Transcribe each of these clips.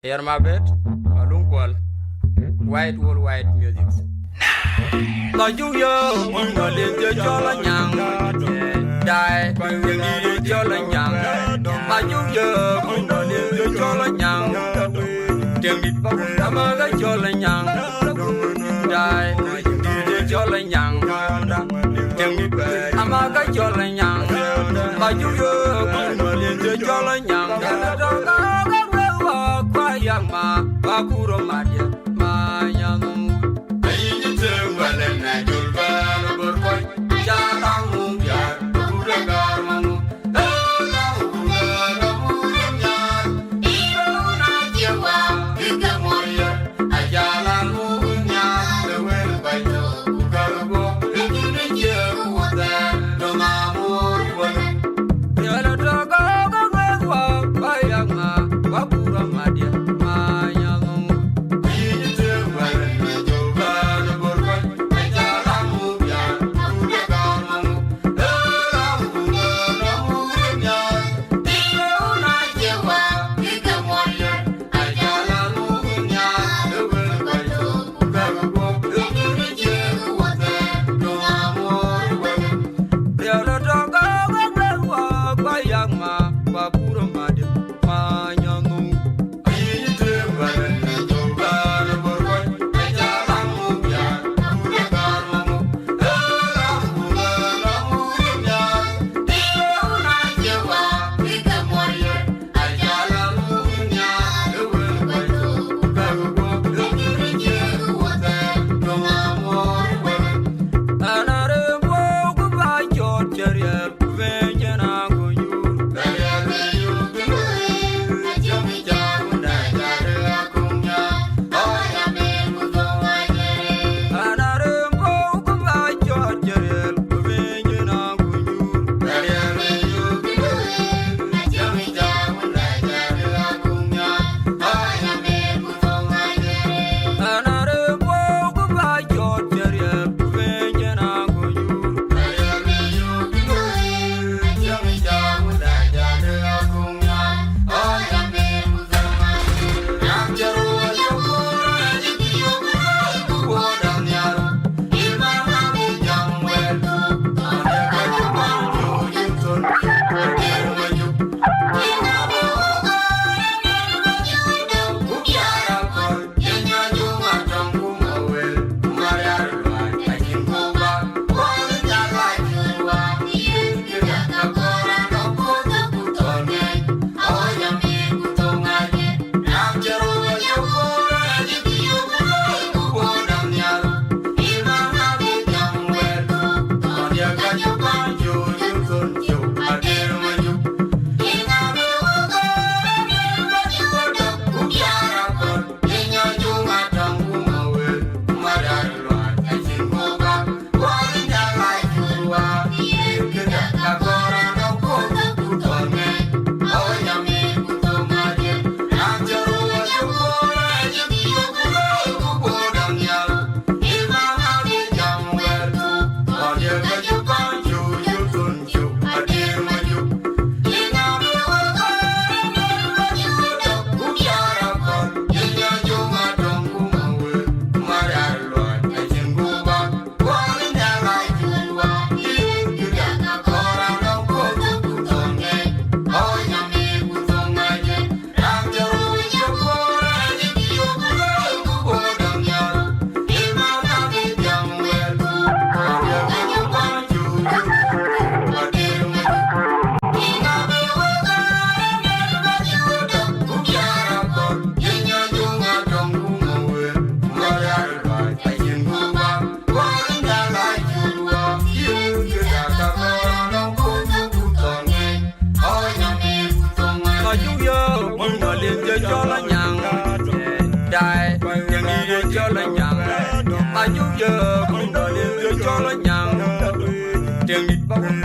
Hear my bed, Malung Kwal, white wool white music. La Julia, Munga Linda Jola Yang, die, you need Jola Yang. La Julia, Munga Linda Jola Yang, Tim it Amaga Jola Yang, die, you need Jola Yang, Tim it Amaga Jola Yang, La Julia, Munga Linda Jola Yang, Yang ma bakuro madia mayang ayi tengwale na julba no borkoy jarang yar udagar mangu la nyar iruna jewa diga moya ajala nyar lewel bayo ugargo dikine jewa no mamur wala yala daga gwa bayang ma bakuro madia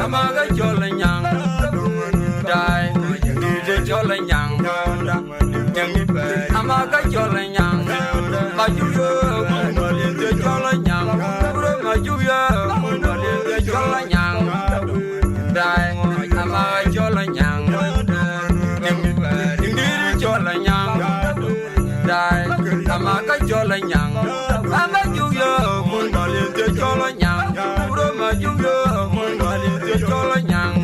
Amaga jola nyang, die, DJ jola nyang, amaga jola nyang, majuya, DJ jola nyang, majuya, DJ jola nyang, die, amaga jola nyang, DJ jola nyang. dai amaka jola nyang ama juyo mun malin te jola nyang uro ma juyo mun malin te jola nyang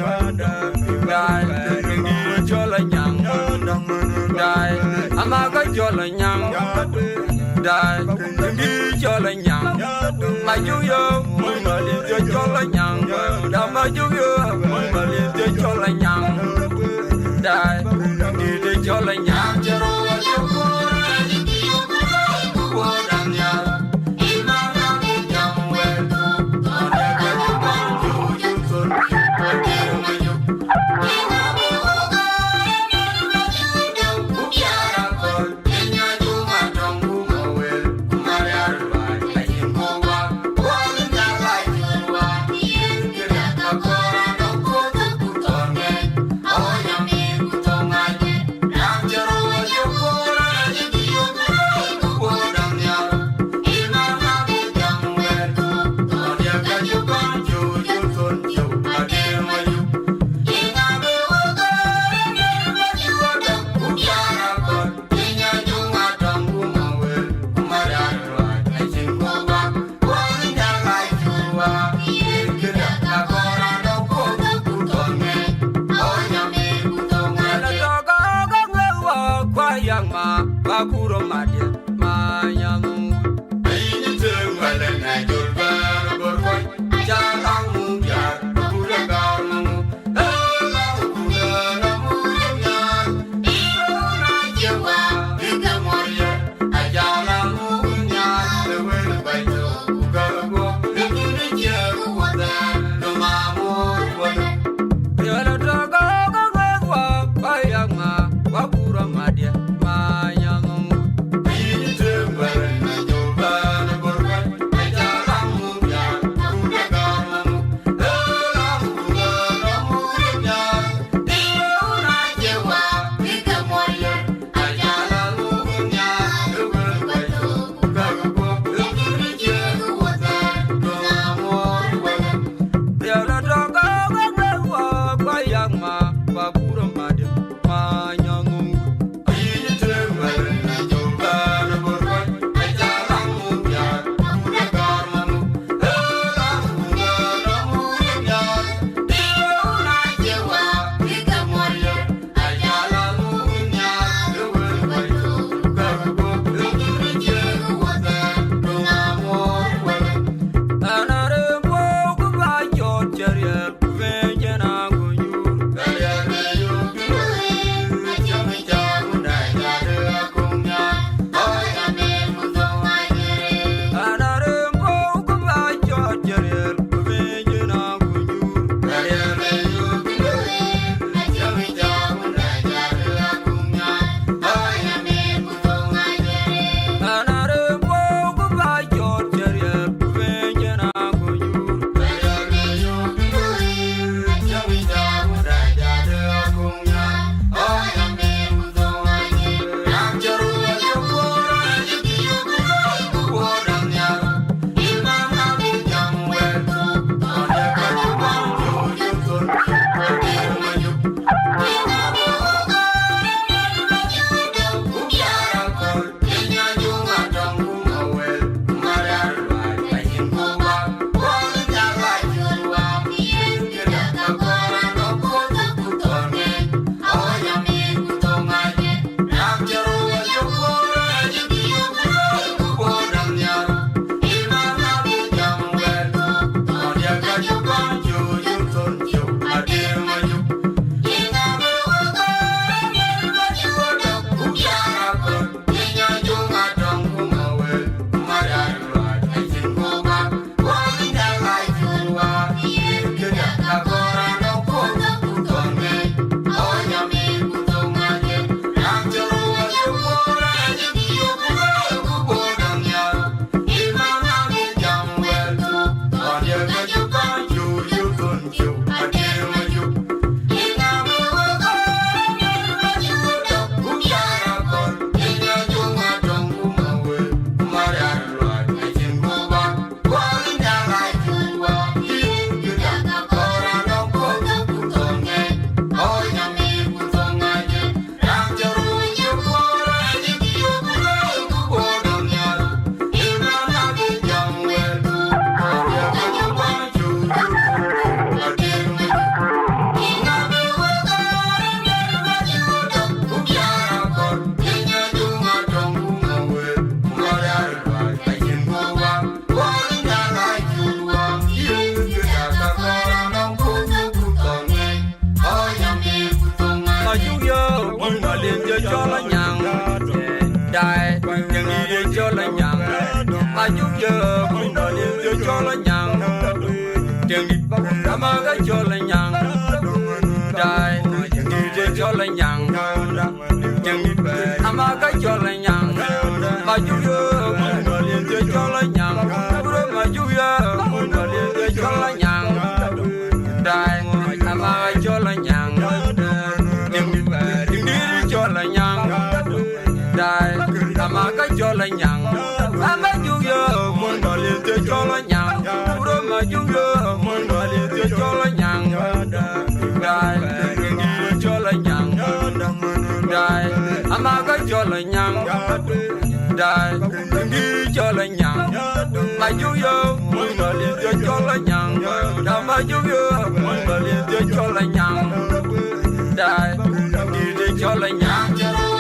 dai ngi jola nyang dai amaka jola nyang dai ngi jola nyang ma juyo mun malin te jola nyang da ma juyo mun malin te jola nyang dai ngi te jola nyang jero Bakuro madya mayamu ayini tengwala na jolba borkoy jalang ya bakura garmu ala bakura na munya irona jewa digamoya ajala munya lewel baito ugago ikuni jewa da no mamur wada yala daga gawa bayama bakura madya mayamu die yang ide cho la nyang ma ju yo mun no le cho la nyang yang dit ba ma ga cho la nyang die yang ide cho la nyang yang dit ba ma ga cho la nyang ma ju yo mun no le cho la nyang ma ju yo mun no le cho la nyang die ma ga cho la nyang yang dit ba cho la nyang dai ama ka cho la nyang ama ju yo mun do le cho la nyang ro ma ju yo mun do le cho la nyang dai cho la nyang dai ama ka cho la nyang dai cho la nyang ma ju yo mun do le cho la nyang ma ju yo mun do le cho la nyang dai cho la nyang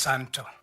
Santo.